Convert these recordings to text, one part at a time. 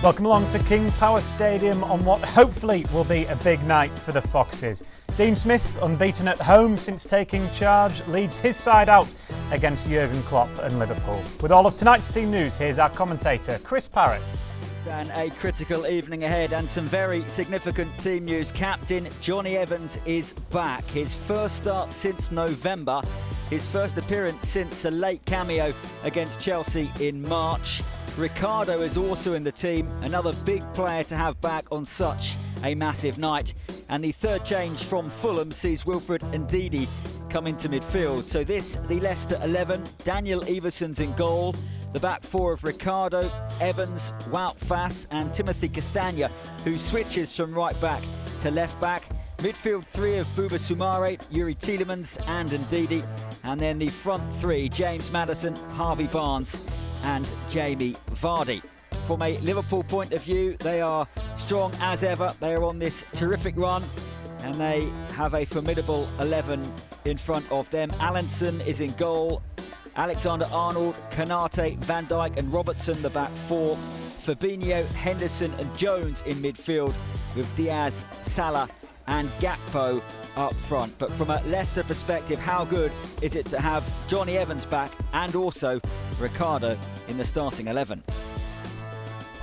Welcome along to King Power Stadium on what hopefully will be a big night for the Foxes. Dean Smith, unbeaten at home since taking charge, leads his side out against Jurgen Klopp and Liverpool. With all of tonight's team news, here's our commentator, Chris Parrott. And a critical evening ahead and some very significant team news. Captain Jonny Evans is back. His first start since November. His first appearance since a late cameo against Chelsea in March. Ricardo is also in the team, another big player to have back on such a massive night. And the third change from Fulham sees Wilfred Ndidi come into midfield. So this, the Leicester 11, Daniel Everson's in goal. The back four of Ricardo, Evans, Wout Faes and Timothy Castagne, who switches from right back to left back. Midfield three of Bouba Soumaré, Yuri Tielemans and Ndidi. And then the front three, James Maddison, Harvey Barnes and Jamie Vardy. From a Liverpool point of view, they are strong as ever. They are on this terrific run and they have a formidable 11 in front of them. Allinson is in goal. Alexander-Arnold, Konate, Van Dijk and Robertson, the back four. Fabinho, Henderson and Jones in midfield with Diaz, Salah and Gakpo up front. But from a Leicester perspective, how good is it to have Jonny Evans back and also Ricardo in the starting 11?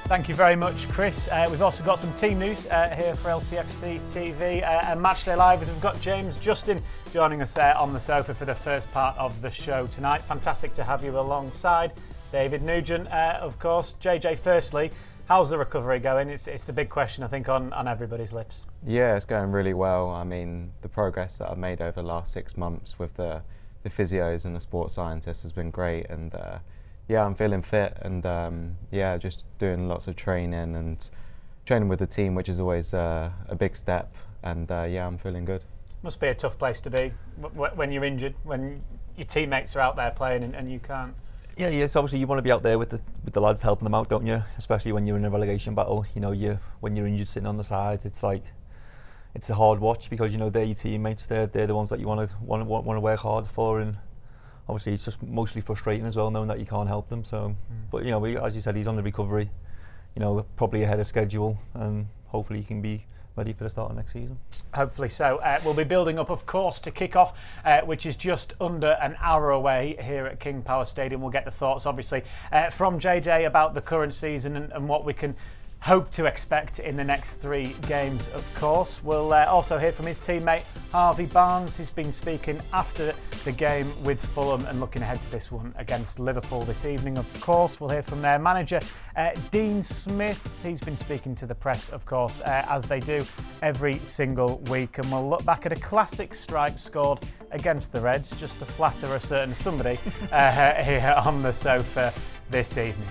Thank you very much, Chris. We've also got some team news here for LCFC TV and Matchday Live, as we've got James Justin joining us on the sofa for the first part of the show tonight. Fantastic to have you alongside David Nugent, of course. JJ, firstly, how's the recovery going? It's the big question, I think, on everybody's lips. Yeah, it's going really well. I mean, the progress that I've made over the last 6 months with the physios and the sports scientists has been great, and yeah, I'm feeling fit, and yeah, just doing lots of training and training with the team, which is always a big step, and yeah, I'm feeling good. Must be a tough place to be when you're injured, when your teammates are out there playing and you can't. Yeah, yes. Obviously, you want to be out there with the lads helping them out, don't you? Especially when you're in a relegation battle. You know, when you're injured sitting on the sides, it's like it's a hard watch because you know they're your teammates. They're the ones that you want to work hard for, and obviously it's just mostly frustrating as well, knowing that you can't help them. So, but you know, as you said, he's on the recovery. You know, probably ahead of schedule, and hopefully he can be ready for the start of next season. Hopefully so. We'll be building up, of course, to kick off, which is just under an hour away here at King Power Stadium. We'll get the thoughts, obviously, from JJ about the current season and what we can hope to expect in the next 3 games, of course. We'll also hear from his teammate Harvey Barnes, who's been speaking after the game with Fulham and looking ahead to this one against Liverpool this evening, of course. We'll hear from their manager Dean Smith. He's been speaking to the press, of course, as they do every single week, and we'll look back at a classic strike scored against the Reds, just to flatter a certain somebody here on the sofa this evening.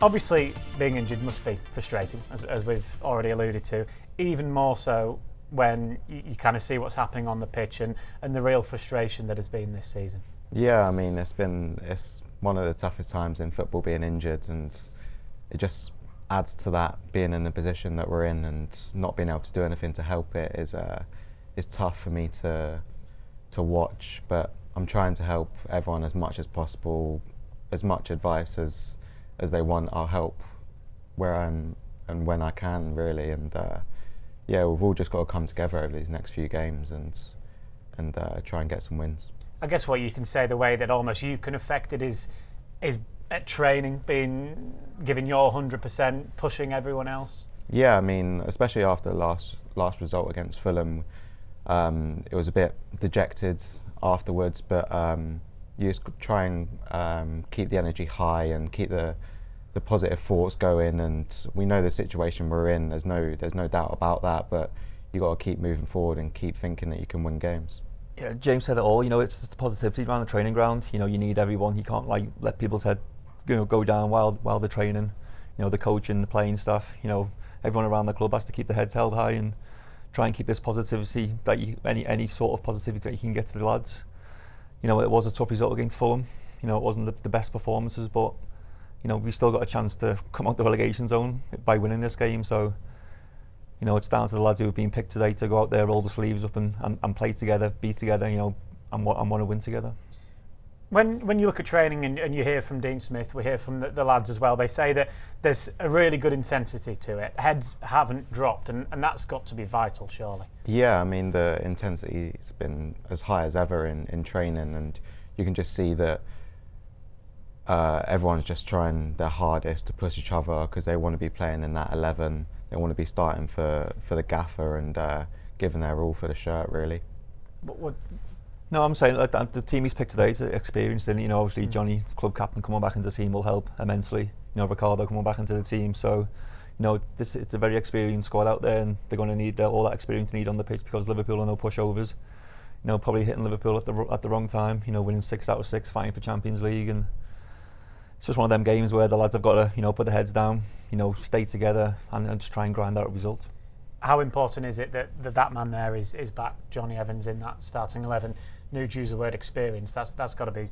Obviously, being injured must be frustrating, as we've already alluded to, even more so when you kind of see what's happening on the pitch and the real frustration that has been this season. Yeah, I mean, it's one of the toughest times in football, being injured, and it just adds to that, being in the position that we're in and not being able to do anything to help it is tough for me to watch. But I'm trying to help everyone as much as possible, as much advice as they want. I'll help where I'm and when I can, really, and yeah, we've all just got to come together over these next few games and try and get some wins. I guess what you can say, the way that almost you can affect it is at training, giving your 100%, pushing everyone else. Yeah, I mean, especially after the last result against Fulham, it was a bit dejected afterwards, but you just try and keep the energy high and keep the positive thoughts going. And we know the situation we're in. There's no doubt about that. But you got to keep moving forward and keep thinking that you can win games. Yeah, James said it all. You know, it's the positivity around the training ground. You know, you need everyone. You can't let people's head go down while they're training. You know, the coaching, the playing staff. You know, everyone around the club has to keep their heads held high and try and keep this positivity that any sort of positivity that you can get to the lads. You know, it was a tough result against Fulham. You know, it wasn't the best performances, but you know, we've still got a chance to come out the relegation zone by winning this game. So, you know, it's down to the lads who have been picked today to go out there, roll the sleeves up and play together, be together, you know, and want to win together. When you look at training and you hear from Dean Smith, we hear from the lads as well, they say that there's a really good intensity to it. Heads haven't dropped, and that's got to be vital, surely. Yeah, I mean, the intensity's been as high as ever in training, and you can just see that everyone's just trying their hardest to push each other because they want to be playing in that 11. They want to be starting for the gaffer and giving their all for the shirt, really. No, I'm saying like the team he's picked today is experienced, and obviously Johnny, club captain, coming back into the team will help immensely. Ricardo coming back into the team, so it's a very experienced squad out there, and they're going to need all that experience need on the pitch because Liverpool are no pushovers. Probably hitting Liverpool at the wrong time. Winning 6 out of 6, fighting for Champions League, and it's just one of them games where the lads have got to put their heads down, stay together, and just try and grind out a result. How important is it that man there is back, Johnny Evans, in that starting 11? Nuge used the word experience. That's got to be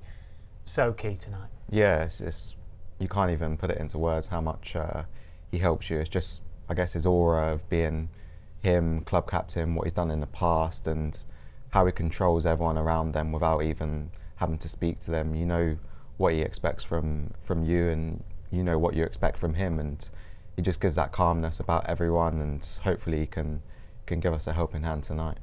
so key tonight. Yeah, it's you can't even put it into words how much he helps you. It's just, I guess, his aura of being him, club captain, what he's done in the past, and how he controls everyone around them without even having to speak to them. You know what he expects from you, and you know what you expect from him, and he just gives that calmness about everyone, and hopefully he can give us a helping hand tonight.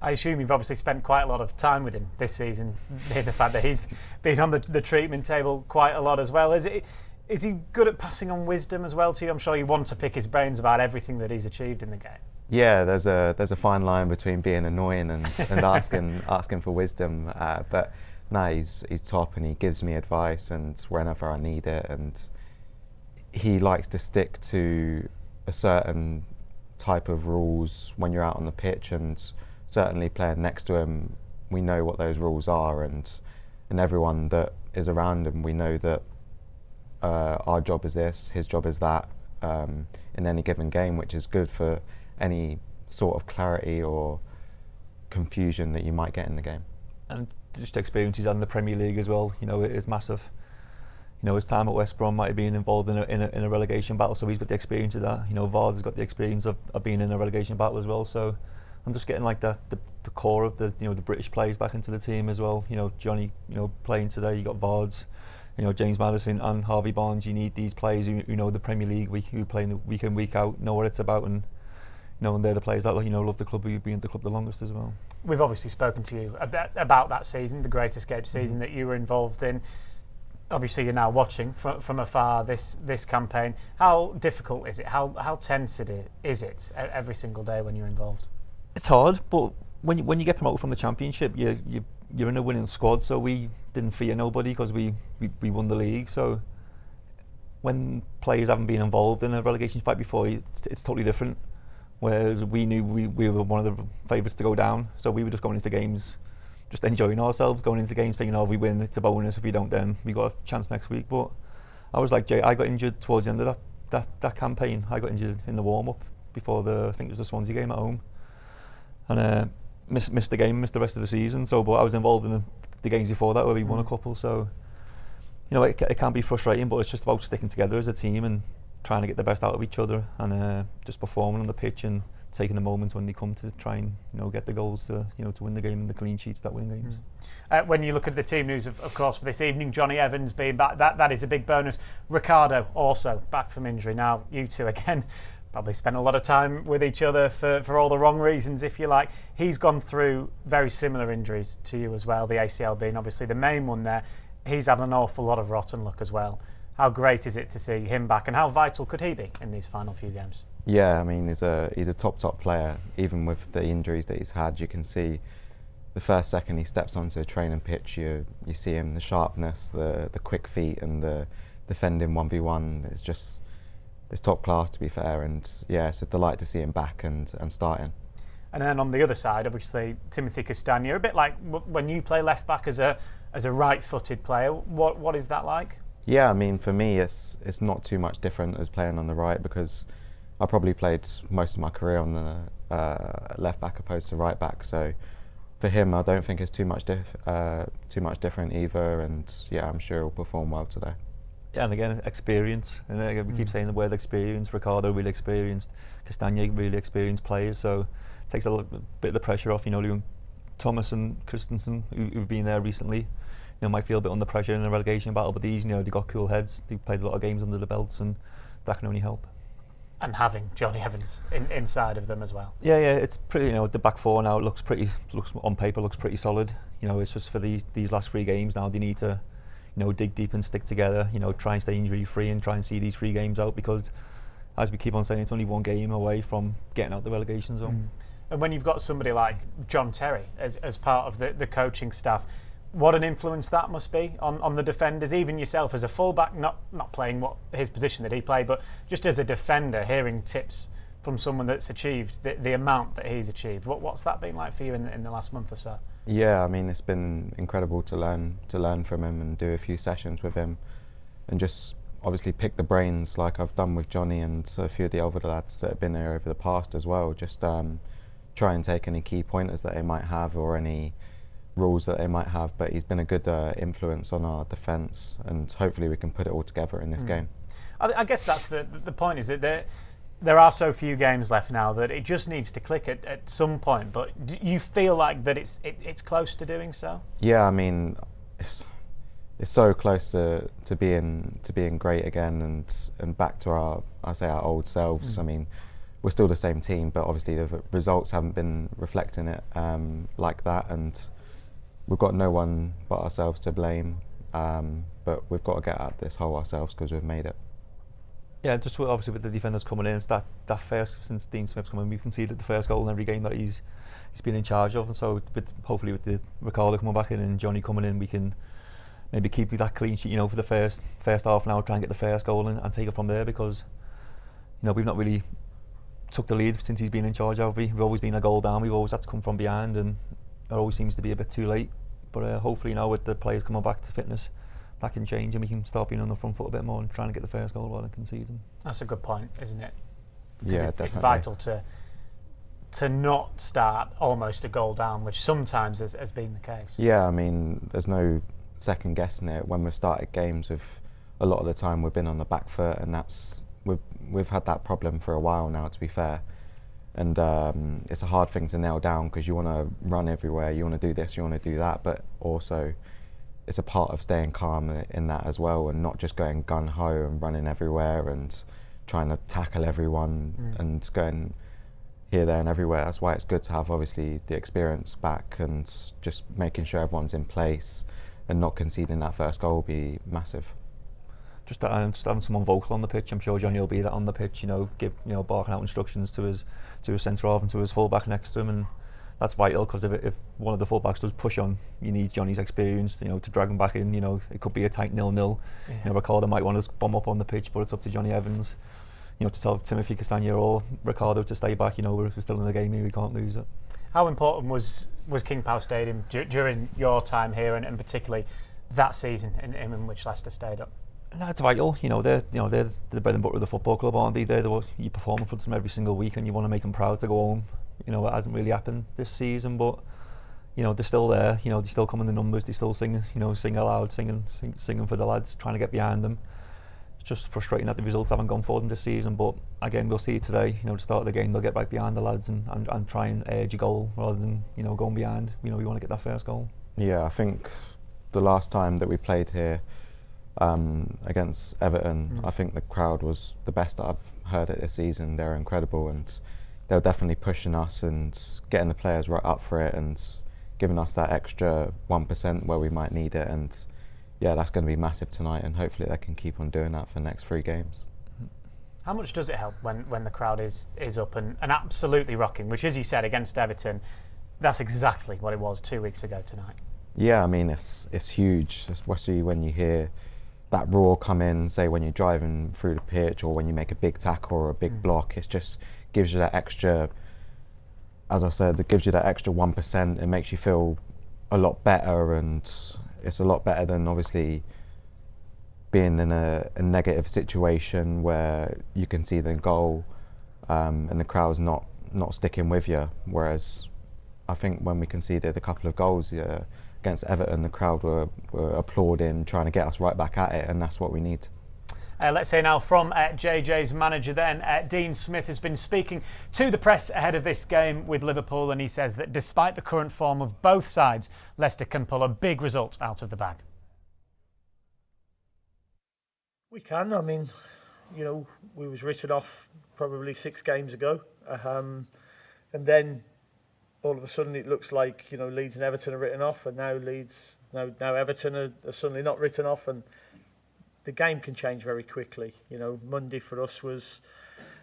I assume you've obviously spent quite a lot of time with him this season, being the fact that he's been on the treatment table quite a lot as well. Is he good at passing on wisdom as well to you? I'm sure you want to pick his brains about everything that he's achieved in the game. Yeah, there's a fine line between being annoying and asking for wisdom, but no, he's top, and he gives me advice and whenever I need it, and he likes to stick to a certain type of rules when you're out on the pitch, and certainly playing next to him, we know what those rules are, and everyone that is around him, we know that our job is this, his job is that, in any given game, which is good for any sort of clarity or confusion that you might get in the game. And just experience he's had in the Premier League as well, it is massive. His time at West Brom might have been involved in a relegation battle, so he's got the experience of that. Vards has got the experience of being in a relegation battle as well. So I'm just getting like the core of the the British players back into the team as well. Johnny, playing today. You got Vards, James Maddison and Harvey Barnes. You need these players who know the Premier League, who play week in, week out, know what it's about, and and they're the players that love the club, who've been at the club the longest as well. We've obviously spoken to you about that season, the Great Escape season that you were involved in. Obviously, you're now watching from afar this campaign. How difficult is it? How tense is it every single day when you're involved? It's hard, but when you get promoted from the Championship, you're in a winning squad. So we didn't fear nobody because we won the league. So when players haven't been involved in a relegation fight before, it's totally different. Whereas we knew we were one of the favourites to go down, so we were just going into games, just enjoying ourselves, going into games thinking, if we win, it's a bonus. If we don't, then we got a chance next week. But I was like Jay, I got injured towards the end of that campaign. I got injured in the warm-up before I think it was the Swansea game at home, and missed the game, missed the rest of the season. So, but I was involved in the games before that where we won a couple. So, it can be frustrating, but it's just about sticking together as a team and trying to get the best out of each other, and just performing on the pitch and taking the moments when they come to try and get the goals to to win the game, and the clean sheets that win games. When you look at the team news, of course, for this evening, Johnny Evans being back, that is a big bonus. Ricardo also back from injury. Now you two again probably spent a lot of time with each other for all the wrong reasons, if you like. He's gone through very similar injuries to you as well, the ACL being obviously the main one there. He's had an awful lot of rotten luck as well. How great is it to see him back, and how vital could he be in these final few games? Yeah, I mean, he's a top player. Even with the injuries that he's had, you can see the first second he steps onto a training pitch, you see him, the sharpness, the quick feet, and the defending 1v1. It's top class, to be fair, and yeah, it's a delight to see him back and starting. And then on the other side, obviously, Timothy Castagna, a bit like when you play left back as a right-footed player. What is that like? Yeah, I mean, for me, it's not too much different as playing on the right, because I probably played most of my career on the left back opposed to right back. So for him, I don't think it's too much different either. And yeah, I'm sure he'll perform well today. Yeah, and again, experience. And again, we keep saying the word experience. Ricardo really experienced, Castagna really experienced players. So it takes a little bit of the pressure off. Thomas and Christensen, who've been there recently. you know, might feel a bit under pressure in a relegation battle, but these, you know, they've got cool heads, they've played a lot of games under the belts, and that can only help. And having Johnny Evans inside of them as well. Yeah, it's pretty, you know, the back four now looks on paper looks pretty solid. You know, it's just for these last 3 games now, they need to, you know, dig deep and stick together, you know, try and stay injury free and try and see these 3 games out, because as we keep on saying, it's only 1 game away from getting out the relegation zone. And when you've got somebody like John Terry as part of the coaching staff, what an influence that must be on the defenders, even yourself as a fullback, not playing what his position that he played, but just as a defender, hearing tips from someone that's achieved the amount that he's achieved. What's that been like for you in the last month or so? Yeah, I mean, it's been incredible to learn from him and do a few sessions with him, and just obviously pick the brains like I've done with Johnny and a few of the older lads that have been there over the past as well. Just try and take any key pointers that they might have or any rules that they might have, but he's been a good influence on our defence, and hopefully we can put it all together in this game. I guess that's the point, is that there are so few games left now that it just needs to click at some point, but do you feel like that it's close to doing so? Yeah, I mean, it's so close to being great again and back to our old selves. I mean, we're still the same team, but obviously the results haven't been reflecting it like that, and we've got no one but ourselves to blame, but we've got to get out of this hole ourselves because we've made it. Yeah, just obviously with the defenders coming in, it's that first, since Dean Smith's come in, we've conceded the first goal in every game that he's been in charge of, and so hopefully with the Ricardo coming back in and Johnny coming in, we can maybe keep that clean sheet, you know, for the first half an hour, try and get the first goal and take it from there, because, you know, we've not really took the lead since he's been in charge, have we? We've always been a goal down, we've always had to come from behind, and it always seems to be a bit too late. But hopefully now with the players coming back to fitness, that can change and we can start being on the front foot a bit more and trying to get the first goal rather than conceding. That's a good point, isn't it? Yeah, definitely. It's vital to not start almost a goal down, which sometimes has been the case. Yeah, I mean, there's no second guessing it. When we've started games, a lot of the time we've been on the back foot, and we've had that problem for a while now, to be fair. And it's a hard thing to nail down because you want to run everywhere, you want to do this, you want to do that, but also it's a part of staying calm in that as well, and not just going gun-ho and running everywhere and trying to tackle everyone and going here, there and everywhere. That's why it's good to have obviously the experience back, and just making sure everyone's in place and not conceding that first goal will be massive. Just having someone vocal on the pitch. I'm sure Johnny will be that on the pitch, you know, barking out instructions to his centre half and to his full-back next to him, and that's vital, because if one of the full-backs does push on, you need Johnny's experience, you know, to drag him back in. You know, it could be a tight 0-0. Yeah. You know, Ricardo might want to bomb up on the pitch, but it's up to Johnny Evans, you know, to tell Timothy Castagna or Ricardo to stay back. You know, we're still in the game here, we can't lose it. How important was King Power Stadium during your time here, and particularly that season in which Leicester stayed up? No, it's vital. You know, they're the bread and butter of the football club, aren't they? You perform in front of them every single week, and you want to make them proud to go home. You know, it hasn't really happened this season, but you know, they're still there. You know, they still come in the numbers. They still sing. You know, sing aloud, singing for the lads, trying to get behind them. It's just frustrating that the results haven't gone for them this season. But again, we'll see it today. You know, to start the game, they'll get right behind the lads and try and edge a goal rather than, you know, going behind. You know, we want to get that first goal. Yeah, I think the last time that we played here against Everton, I think the crowd was the best that I've heard it this season. They're incredible, and they're definitely pushing us and getting the players right up for it and giving us that extra 1% where we might need it. And yeah, that's going to be massive tonight, and hopefully they can keep on doing that for the next 3 games. How much does it help when the crowd is up and absolutely rocking, which, as you said, against Everton, that's exactly what it was 2 weeks ago tonight? Yeah, I mean, it's huge, especially when you hear that roar come in, say when you're driving through the pitch or when you make a big tackle or a big block. It just gives you that extra, as I said, it gives you that extra 1%. It makes you feel a lot better, and it's a lot better than obviously being in a negative situation where you can see the goal and the crowd's not sticking with you. Whereas I think when we conceded a couple of goals against Everton, the crowd were applauding, trying to get us right back at it, and that's what we need. Let's hear now from JJ's manager then. Dean Smith has been speaking to the press ahead of this game with Liverpool, and he says that despite the current form of both sides, Leicester can pull a big result out of the bag. We can. I mean, you know, we was written off probably 6 games ago, and then all of a sudden it looks like, you know, Leeds and Everton are written off, and now Everton are suddenly not written off, and the game can change very quickly. You know, Monday for us was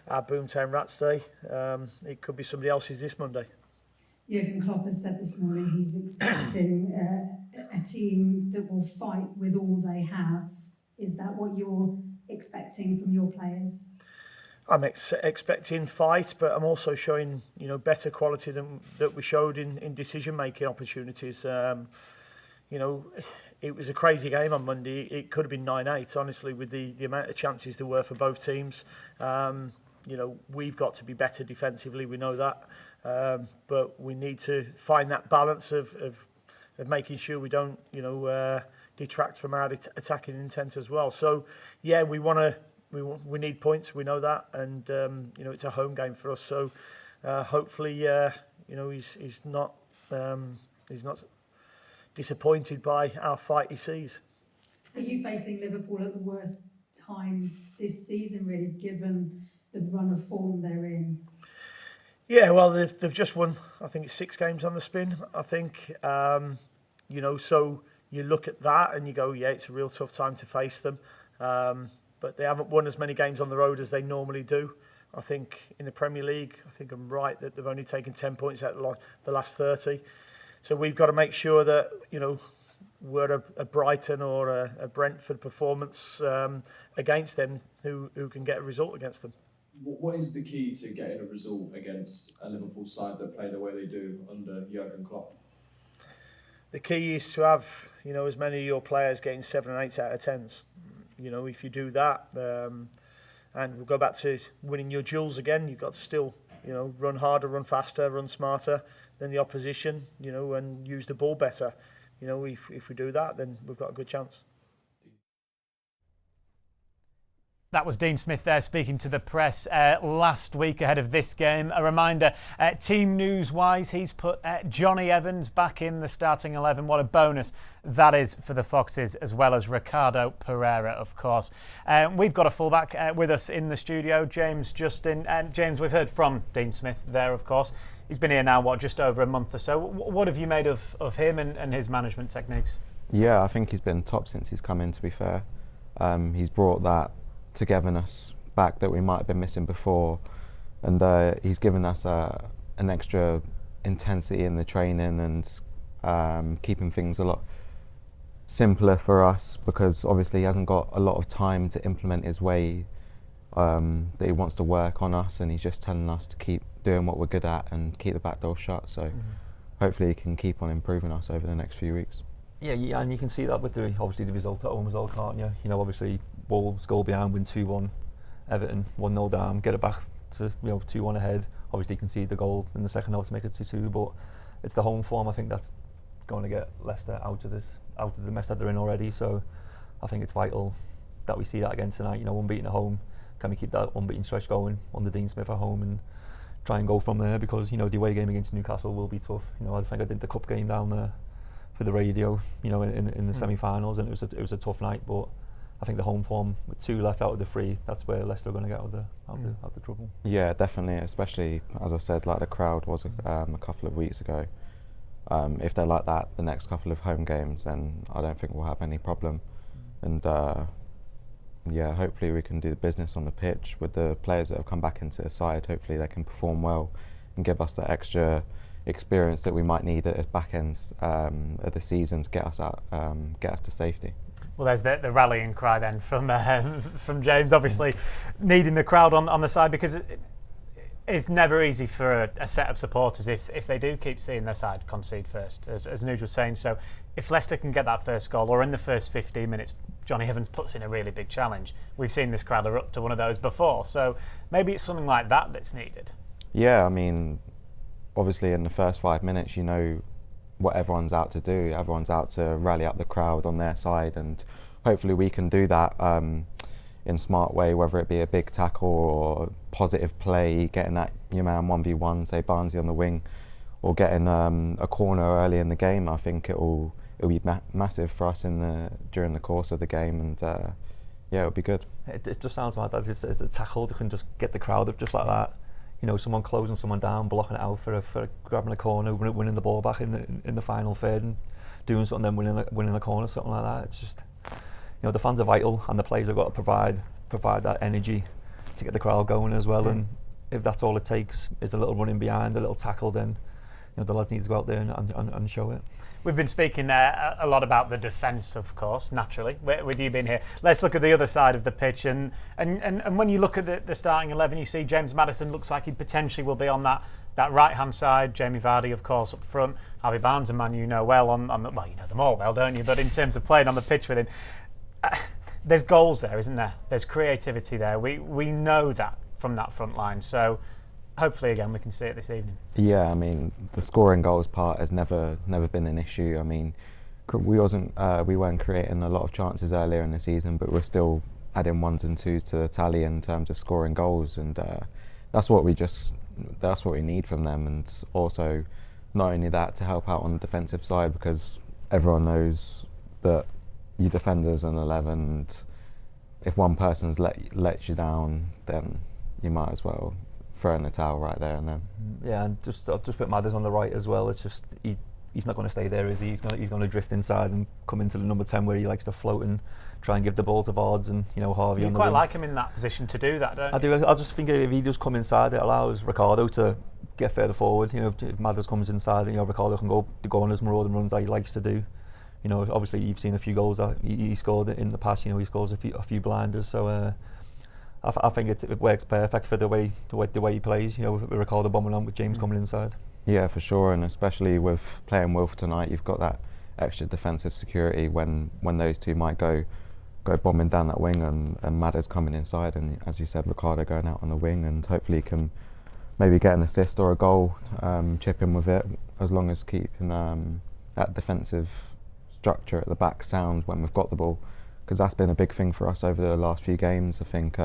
our Boomtown Rats Day. It could be somebody else's this Monday. Jurgen Klopp has said this morning he's expecting a team that will fight with all they have. Is that what you're expecting from your players? I'm expecting fight, but I'm also showing, you know, better quality than that we showed in decision-making opportunities. You know, it was a crazy game on Monday. It could have been 9-8, honestly, with the amount of chances there were for both teams. You know, we've got to be better defensively, we know that. But we need to find that balance of making sure we don't, you know, detract from our attacking intent as well. So, yeah, we need points, we know that, and you know, it's a home game for us. So, hopefully, you know, he's not disappointed by our fight he sees. Are you facing Liverpool at the worst time this season, really, given the run of form they're in? Yeah, well, they've just won, I think it's 6 games on the spin, I think. You know, so you look at that and you go, yeah, it's a real tough time to face them. But they haven't won as many games on the road as they normally do. I think in the Premier League, I think I'm right that they've only taken 10 points out of the last 30. So we've got to make sure that, you know, we're a Brighton or a Brentford performance against them who can get a result against them. What is the key to getting a result against a Liverpool side that play the way they do under Jurgen Klopp? The key is to have, you know, as many of your players getting 7 and 8 out of 10s. You know, if you do that, and we'll go back to winning your duels again, you've got to still, you know, run harder, run faster, run smarter than the opposition, you know, and use the ball better. You know, if we do that, then we've got a good chance. That was Dean Smith there speaking to the press last week ahead of this game. A reminder, team news-wise, he's put Johnny Evans back in the starting 11. What a bonus that is for the Foxes, as well as Ricardo Pereira, of course. We've got a fullback with us in the studio, James Justin. And James, we've heard from Dean Smith there, of course. He's been here now, just over a month or so. What have you made of him and his management techniques? Yeah, I think he's been top since he's come in, to be fair. He's brought that togetherness back that we might have been missing before, and he's given us an extra intensity in the training and keeping things a lot simpler for us, because obviously he hasn't got a lot of time to implement his way that he wants to work on us, and he's just telling us to keep doing what we're good at and keep the back door shut. So hopefully he can keep on improving us over the next few weeks. Yeah, and you can see that with obviously the result at home as well, can't you? You know, obviously Wolves goal behind, win 2-1, Everton 1-0 down, get it back to 2-1 ahead. Obviously concede the goal in the second half to make it 2-2, but it's the home form, I think, that's going to get Leicester out of the mess that they're in already. So I think it's vital that we see that again tonight. You know, unbeaten at home, can we keep that unbeaten stretch going under Dean Smith at home and try and go from there, because, you know, the away game against Newcastle will be tough. You know, I think I did the cup game down there for the radio, you know, in the semi-finals, and it was a tough night, but I think the home form with 2 left out of the 3, that's where Leicester are going to get out of the trouble. Yeah, definitely, especially as I said, like the crowd was a couple of weeks ago. If they're like that the next couple of home games, then I don't think we'll have any problem. And yeah, hopefully we can do the business on the pitch with the players that have come back into the side. Hopefully they can perform well and give us that extra experience that we might need at the back end of the season to get us out, get us to safety. Well, there's the rallying cry then from James, obviously needing the crowd on the side, because it's never easy for a set of supporters if they do keep seeing their side concede first, as Nuge was saying. So if Leicester can get that first goal, or in the first 15 minutes, Johnny Evans puts in a really big challenge. We've seen this crowd erupt to one of those before, so maybe it's something like that that's needed. Yeah, I mean, obviously in the first 5 minutes, you know what everyone's out to do. Everyone's out to rally up the crowd on their side, and hopefully we can do that in a smart way, whether it be a big tackle or positive play, getting at your man 1v1, say Barnsley on the wing, or getting a corner early in the game. I think it'll be massive for us during the course of the game, and Yeah, it would be good. It just sounds like that. It's a tackle. They can just get the crowd up just like that. You know, someone closing someone down, blocking it out for grabbing a corner, winning the ball back in the final third, and doing something, then winning the corner, something like that. It's just, you know, the fans are vital, and the players have got to provide that energy to get the crowd going as well. And if that's all it takes is a little running behind, a little tackle, then, you know, the lads need to go out there and show it. We've been speaking a lot about the defence, of course, naturally, with you being here. Let's look at the other side of the pitch. And when you look at the starting 11, you see James Maddison looks like he potentially will be on that right-hand side. Jamie Vardy, of course, up front. Harvey Barnes, a man you know well, well, you know them all well, don't you? But in terms of playing on the pitch with him, there's goals there, isn't there? There's creativity there. We know that from that front line. So hopefully, again, we can see it this evening. Yeah, I mean, the scoring goals part has never been an issue. I mean, we weren't creating a lot of chances earlier in the season, but we're still adding ones and twos to the tally in terms of scoring goals, and that's what we need from them. And also, not only that, to help out on the defensive side, because everyone knows that you defend as an 11, and if one person's let you down, then you might as well throw in the towel right there and then. Yeah, and I'll just put Madders on the right as well. It's just he's not going to stay there, is he? He's going to drift inside and come into the number 10 where he likes to float and try and give the ball to Vards and, you know, Harvey on the wing. You quite like him in that position to do that, don't you? I do. I just think if he does come inside, it allows Ricardo to get further forward. You know, if Madders comes inside, you know, Ricardo can go on his marauding runs that he likes to do. You know, obviously you've seen a few goals that he scored in the past. You know, he scores a few blinders. So I think it works perfect for the way he plays. You know, with Ricardo bombing on with James coming inside. Yeah, for sure, and especially with playing Wilf tonight, you've got that extra defensive security when those two might go bombing down that wing, and Madders coming inside, and as you said, Ricardo going out on the wing, and hopefully can maybe get an assist or a goal, chip in with it, as long as keeping that defensive structure at the back sound when we've got the ball, because that's been a big thing for us over the last few games. I think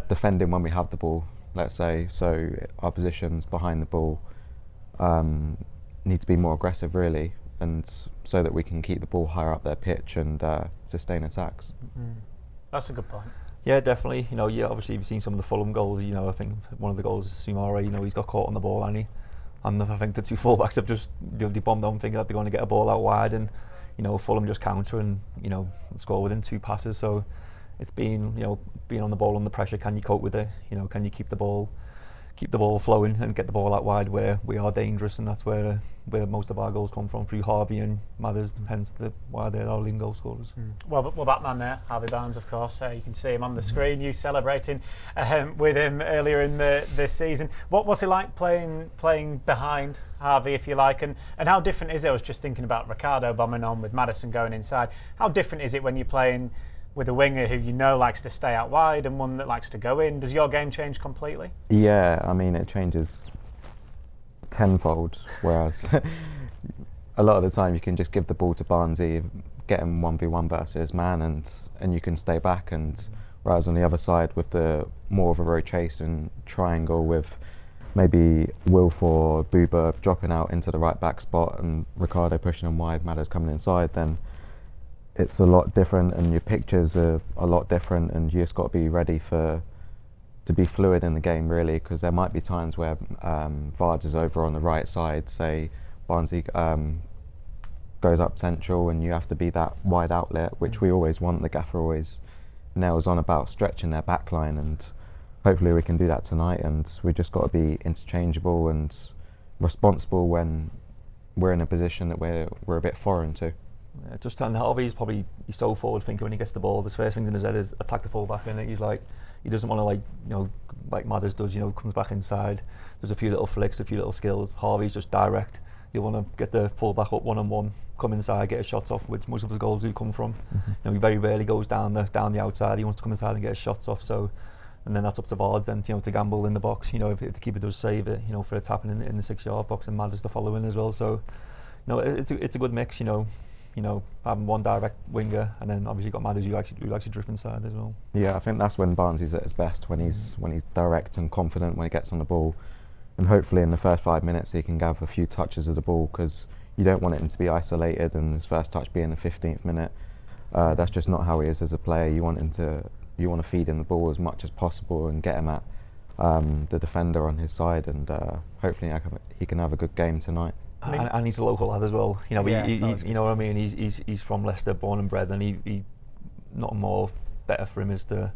defending when we have the ball, let's say, so our positions behind the ball need to be more aggressive, really, and so that we can keep the ball higher up their pitch and sustain attacks. That's a good point. Yeah, definitely. You know, obviously you've seen some of the Fulham goals. You know, I think one of the goals is Sumare. You know, he's got caught on the ball, and I think the two fullbacks have just they bombed on, thinking that they're going to get a ball out wide, and, you know, Fulham just counter and, you know, score within 2 passes. So it's been, you know, being on the ball under pressure. Can you cope with it? You know, can you keep the ball flowing and get the ball out wide where we are dangerous? And that's where most of our goals come from, through Harvey and Madders, hence why they're our leading goal scorers. Well, that man there, Harvey Barnes, of course, you can see him on the screen, you celebrating with him earlier in this season. What's it like playing behind Harvey, if you like, and how different is it? I was just thinking about Ricardo bombing on with Maddison going inside. How different is it when you're playing with a winger who you know likes to stay out wide and one that likes to go in? Does your game change completely? Yeah, I mean, it changes tenfold, whereas a lot of the time you can just give the ball to Barnesy, get him 1v1 versus man, and you can stay back, and whereas on the other side with the more of a rotation triangle with maybe Wilf or Booba dropping out into the right back spot and Ricardo pushing them wide, Madders coming inside, then it's a lot different, and your pictures are a lot different, and you just got to be ready to be fluid in the game, really, because there might be times where Vards is over on the right side, say Barnesy goes up central, and you have to be that wide outlet, which we always want. The gaffer always nails on about stretching their back line, and hopefully we can do that tonight, and we just got to be interchangeable and responsible when we're in a position that we're a bit foreign to. Just on Harvey, he's so forward thinking when he gets the ball. The first thing in his head is attack the fullback, and he's like, he doesn't want to, like, you know, like Madders does, you know, comes back inside. There's a few little flicks, a few little skills. Harvey's just direct. He'll want to get the fullback up one-on-one, come inside, get his shots off, which most of his goals do come from. You know, he very rarely goes down the outside. He wants to come inside and get his shots off. So, and then that's up to Vards then, you know, to gamble in the box. You know, if the keeper does save it, you know, for a tapping in the 6-yard box, and Madders to follow in as well. So, you know, it's a good mix. You know, having one direct winger, and then obviously got Madders who likes to drift inside as well. Yeah, I think that's when Barnes is at his best, when he's direct and confident when he gets on the ball, and hopefully in the first 5 minutes he can have a few touches of the ball, because you don't want him to be isolated and his first touch being the 15th minute. That's just not how he is as a player. You want to feed him the ball as much as possible and get him at the defender on his side, and hopefully he can have a good game tonight. And he's a local lad as well. You know, Yeah, you know what I mean. He's from Leicester, born and bred, and he not more better for him is to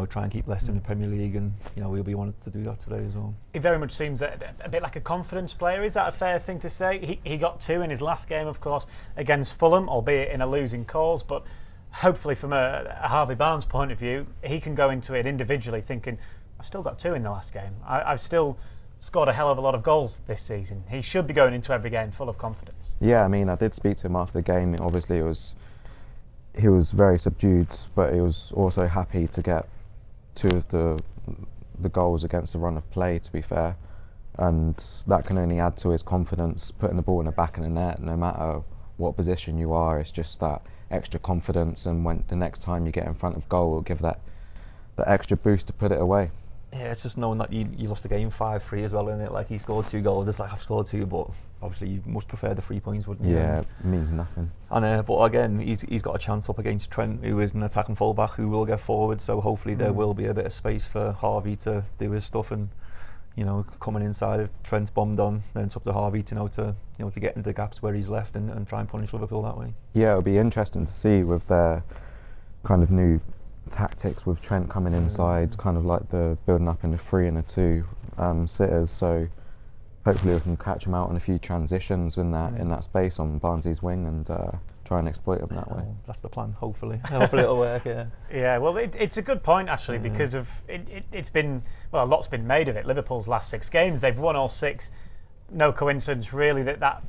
try and keep Leicester in the Premier League, and he'll be wanting to do that today as well. He very much seems a bit like a confidence player. Is that a fair thing to say? He got 2 in his last game, of course, against Fulham, albeit in a losing cause, but hopefully from a Harvey Barnes point of view, he can go into it individually thinking, I've still got 2 in the last game. I've still scored a hell of a lot of goals this season. He should be going into every game full of confidence. Yeah, I mean, I did speak to him after the game. Obviously, he was very subdued, but he was also happy to get 2 of the goals against the run of play, to be fair, and that can only add to his confidence. Putting the ball in the back of the net, no matter what position you are, it's just that extra confidence, and when the next time you get in front of goal, it'll give that extra boost to put it away. Yeah, it's just knowing that you lost the game 5-3 as well, isn't it? Like, he scored 2 goals. It's like, I've scored 2, but obviously you must prefer the 3 points, wouldn't you? Yeah, it means nothing. And but again, he's got a chance up against Trent, who is an attacking fullback who will get forward. So hopefully there will be a bit of space for Harvey to do his stuff, and coming inside, if Trent's bombed on, then it's up to Harvey to get into the gaps where he's left and try and punish Liverpool that way. Yeah, it'll be interesting to see with their kind of new tactics, with Trent coming inside, kind of like the building up in the 3 and the 2 sitters. So hopefully we can catch him out on a few transitions in that space on Barnsley's wing and try and exploit him that way. That's the plan. Hopefully it'll work. Yeah. Yeah. Well, it's a good point actually, because of it's been, well, a lot's been made of it. Liverpool's last 6 games, they've won all 6. No coincidence really that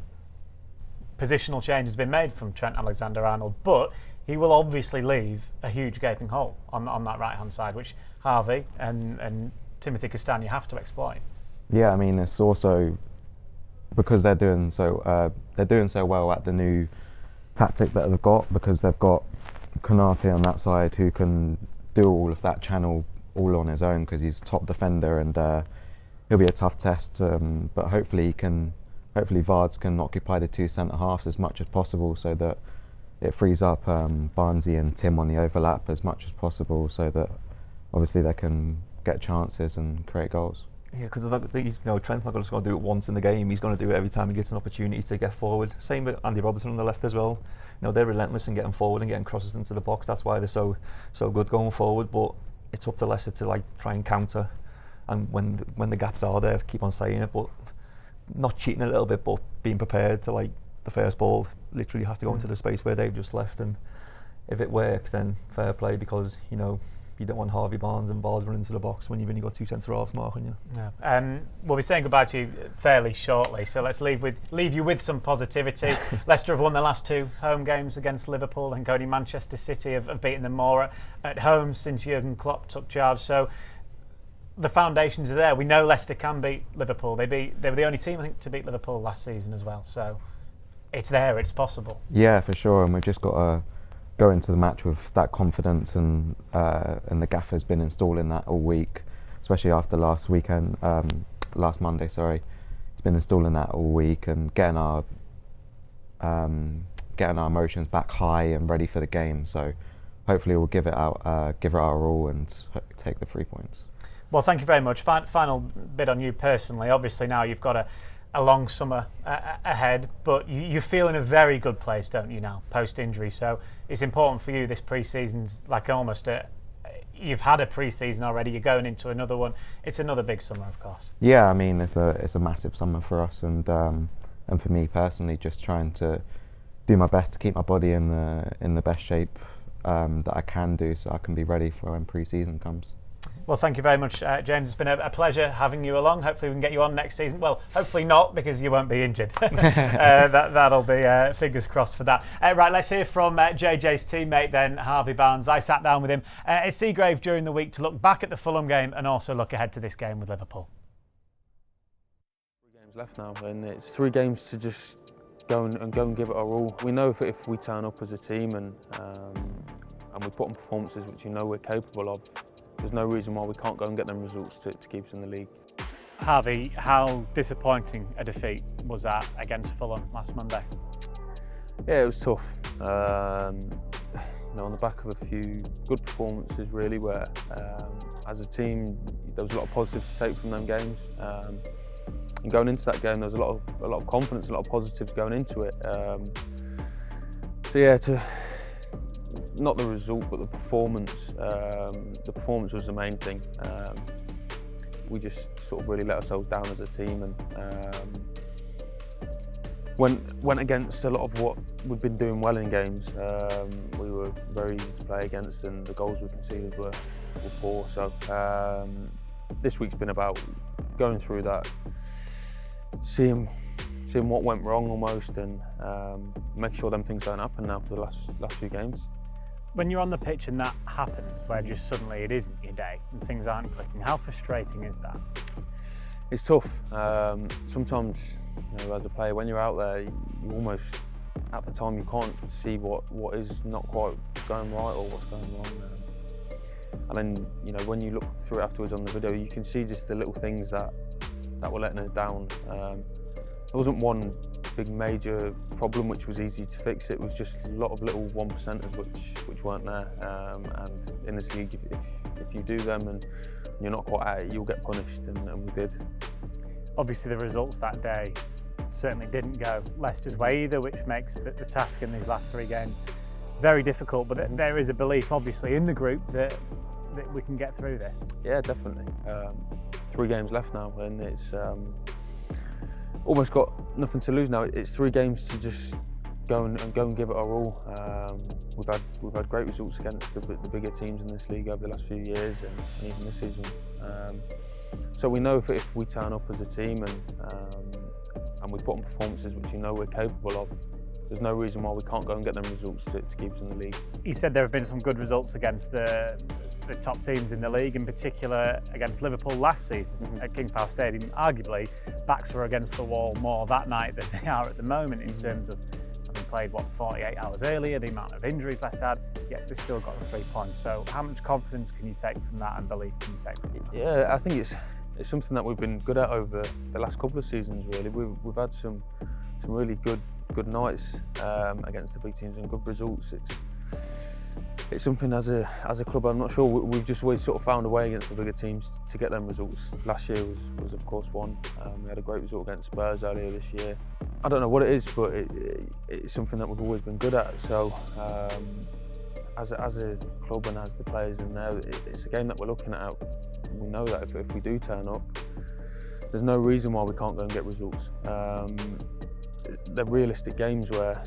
positional change has been made from Trent Alexander-Arnold, but he will obviously leave a huge gaping hole on that right hand side, which Harvey and Timothy Castagne have to exploit. Yeah, I mean, it's also because they're doing so well at the new tactic that they've got, because they've got Konate on that side who can do all of that channel all on his own, because he's top defender, and he'll be a tough test. But hopefully Vards can occupy the 2 centre halves as much as possible, so that it frees up Barnsley and Tim on the overlap as much as possible, so that obviously they can get chances and create goals. Yeah, because Trent's not just going to do it once in the game. He's going to do it every time he gets an opportunity to get forward. Same with Andy Robertson on the left as well. They're relentless in getting forward and getting crosses into the box. That's why they're so good going forward. But it's up to Leicester to try and counter, and when the gaps are there, keep on saying it, but not cheating a little bit, but being prepared to the first ball literally has to go into the space where they've just left, and if it works, then fair play, because you don't want Harvey Barnes and Vards running into the box when you've only got 2 centre halves marking you. Yeah. We'll be saying goodbye to you fairly shortly, so let's leave you with some positivity. Leicester have won their last 2 home games against Liverpool, and only Manchester City have beaten them more at home since Jurgen Klopp took charge. So the foundations are there. We know Leicester can beat Liverpool. They were the only team, I think, to beat Liverpool last season as well. So it's there, it's possible. Yeah, for sure, and we've just got to go into the match with that confidence, and the gaffer's been installing that all week, especially after last Monday. Sorry, he's been installing that all week and getting our emotions back high and ready for the game. So hopefully we'll give it our all and take the 3 points. Well, thank you very much. Final bit on you personally. Obviously now you've got a long summer ahead, but you feel in a very good place, don't you, now, post-injury? So it's important for you, this pre-season's like almost you've had a pre-season already, you're going into another one. It's another big summer, of course. Yeah, I mean, it's a massive summer for us, and for me personally, just trying to do my best to keep my body in the best shape that I can do, so I can be ready for when pre-season comes. Well, thank you very much, James. It's been a pleasure having you along. Hopefully we can get you on next season. Well, hopefully not, because you won't be injured. That'll be fingers crossed for that. Right, let's hear from JJ's teammate then, Harvey Barnes. I sat down with him at Seagrave during the week to look back at the Fulham game and also look ahead to this game with Liverpool. 3 games left now, and it's 3 games to just go and give it our all. We know if we turn up as a team and we put on performances which we're capable of, there's no reason why we can't go and get them results to keep us in the league. Harvey, how disappointing a defeat was that against Fulham last Monday? Yeah, it was tough. on the back of a few good performances, really, where as a team there was a lot of positives to take from them games. And going into that game, there was a lot of confidence, a lot of positives going into it. So yeah, not the result, but the performance. The performance was the main thing. We just sort of really let ourselves down as a team, and went against a lot of what we've been doing well in games. We were very easy to play against, and the goals we conceded were poor. So this week's been about going through that, seeing what went wrong almost, and making sure them things don't happen now for the last few games. When you're on the pitch and that happens, where just suddenly it isn't your day and things aren't clicking, how frustrating is that? It's tough. Sometimes, as a player, when you're out there, you almost, at the time, you can't see what is not quite going right or what's going wrong. And then, when you look through it afterwards on the video, you can see just the little things that were letting us down. There wasn't one big major problem which was easy to fix. It was just a lot of little 1%ers which weren't there. And in this league, if you do them and you're not quite at it, you'll get punished, and we did. Obviously the results that day certainly didn't go Leicester's way either, which makes the task in these last 3 games very difficult, but there is a belief obviously in the group that we can get through this. Yeah, definitely. 3 games left now, and it's almost got nothing to lose now. It's 3 games to just go and give it our all. We've had great results against the bigger teams in this league over the last few years, and even this season. So we know if we turn up as a team and we put on performances which we're capable of, there's no reason why we can't go and get them results to keep us in the league. You said there have been some good results against the top teams in the league, in particular against Liverpool last season at King Power Stadium. Arguably, backs were against the wall more that night than they are at the moment in terms of having played 48 hours earlier, the amount of injuries Leicester had, yet they still got the 3 points. So how much confidence can you take from that, and belief can you take from that? Yeah, I think it's something that we've been good at over the last couple of seasons, really. We've had some really good nights against the big teams and good results. It's something as a club, I'm not sure, we've just always sort of found a way against the bigger teams to get them results. Last year was of course one. We had a great result against Spurs earlier this year. I don't know what it is, but it's something that we've always been good at. So as a club and as the players in there, it's a game that we're looking at. We know that if we do turn up, there's no reason why we can't go and get results. They're realistic games where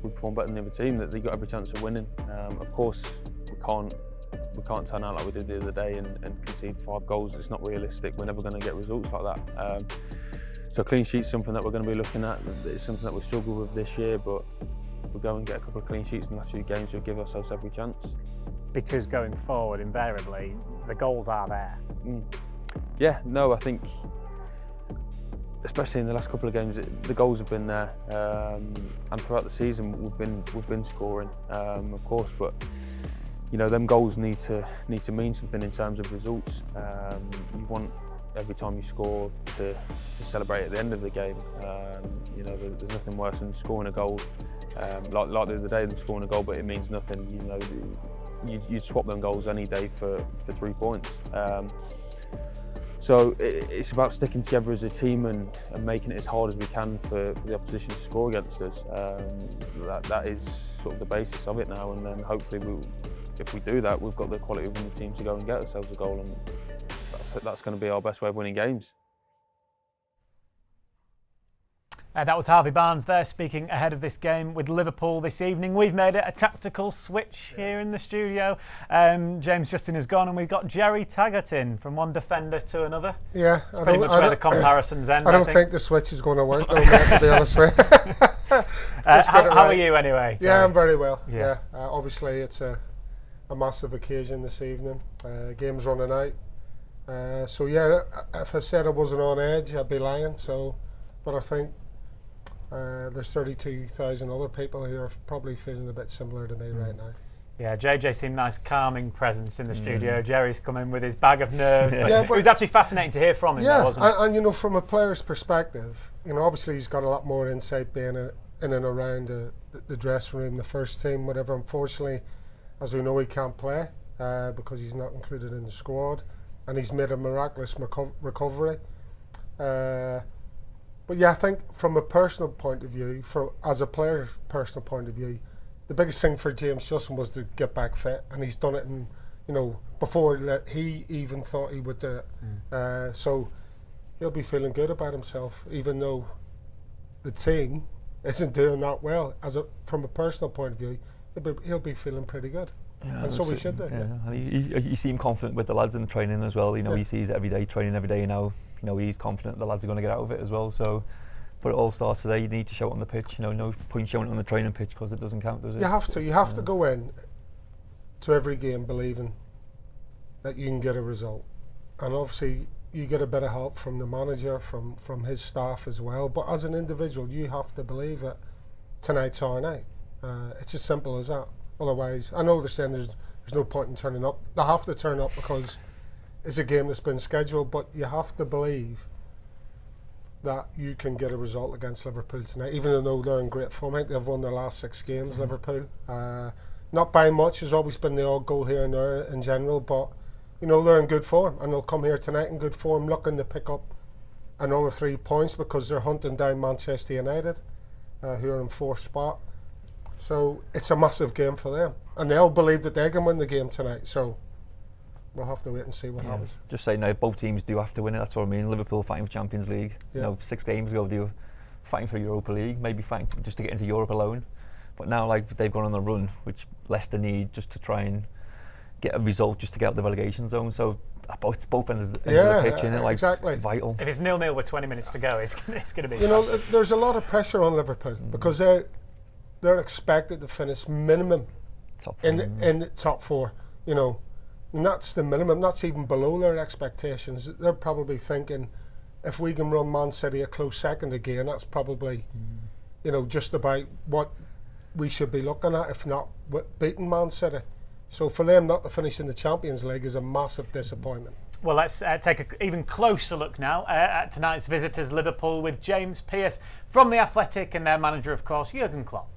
we perform better than the other team, that they've got every chance of winning. Of course, we can't turn out like we did the other day and concede 5 goals. It's not realistic. We're never going to get results like that. So clean sheet's something that we're going to be looking at. It's something that we struggle with this year, but if we go and get a couple of clean sheets in the last few games, we'll give ourselves every chance. Because going forward, invariably, the goals are there. Yeah, no, I think, especially in the last couple of games, the goals have been there, and throughout the season we've been scoring, of course. But them goals need to mean something in terms of results. You want every time you score to celebrate at the end of the game. There's nothing worse than scoring a goal, like the other day, than scoring a goal, but it means nothing. You'd swap them goals any day for 3 points. So it's about sticking together as a team and making it as hard as we can for the opposition to score against us. That is sort of the basis of it now, and then hopefully if we do that, we've got the quality within the team to go and get ourselves a goal, and that's going to be our best way of winning games. That was Harvey Barnes there, speaking ahead of this game with Liverpool this evening. We've made it a tactical switch here in the studio. James Justin has gone, and we've got Jerry Taggart in, from one defender to another. Yeah, it's pretty much where the comparisons end. I don't think the switch is going to work, though, mate, to be honest with you. How are you anyway, Jerry? Yeah, I'm very well. Yeah. Obviously, it's a massive occasion this evening. Game's running out. So yeah, if I said I wasn't on edge, I'd be lying. But I think there's 32,000 other people who are probably feeling a bit similar to me right now. Yeah, JJ seemed nice, calming presence in the studio. Jerry's come in with his bag of nerves. But it was actually fascinating to hear from him, though, wasn't it? And from a player's perspective, obviously he's got a lot more insight being in and around the dressing room, the first team, whatever. Unfortunately, as we know, he can't play because he's not included in the squad, and he's made a miraculous recovery. But yeah, I think from a personal point of view, as a player's personal point of view, the biggest thing for James Justin was to get back fit, and he's done it in, before he even thought he would do it. So he'll be feeling good about himself, even though the team isn't doing that well. From a personal point of view, he'll be feeling pretty good. Yeah, and so we should do. And you seem confident with the lads in the training as well. He sees it every day, training every day now. He's confident the lads are going to get out of it as well. So, but it all starts today. You need to show it on the pitch. No point showing it on the training pitch because it doesn't count, does it? You have to go in to every game believing that you can get a result, and obviously you get a bit of help from the manager, from his staff as well. But as an individual, you have to believe that tonight's our night. It's as simple as that. Otherwise, I know they're saying there's no point in turning up. They have to turn up because it's a game that's been scheduled, but you have to believe that you can get a result against Liverpool tonight, even though they're in great form. I think they've won their last 6 games, Liverpool. Not by much, there's always been the odd goal here and there in general, but they're in good form, and they'll come here tonight in good form, looking to pick up another 3 points because they're hunting down Manchester United, who are in 4th spot. So it's a massive game for them, and they'll believe that they can win the game tonight. So we'll have to wait and see what happens. Just saying now, both teams do have to win it. That's what I mean. Liverpool fighting for Champions League. 6 games ago they were fighting for Europa League, maybe fighting just to get into Europe alone. But now, they've gone on the run, which Leicester need just to try and get a result just to get out the relegation zone. So it's both ends of the pitch, isn't it? Exactly. Vital. If it's 0-0 with 20 minutes to go, it's going to be. There's a lot of pressure on Liverpool because they're expected to finish minimum in the top 4. And that's the minimum. That's even below their expectations. They're probably thinking, if we can run Man City a close second again, that's probably, just about what we should be looking at, if not beating Man City. So for them not to finish in the Champions League is a massive disappointment. Well, let's take an even closer look now at tonight's visitors, Liverpool, with James Pearce from The Athletic and their manager, of course, Jurgen Klopp.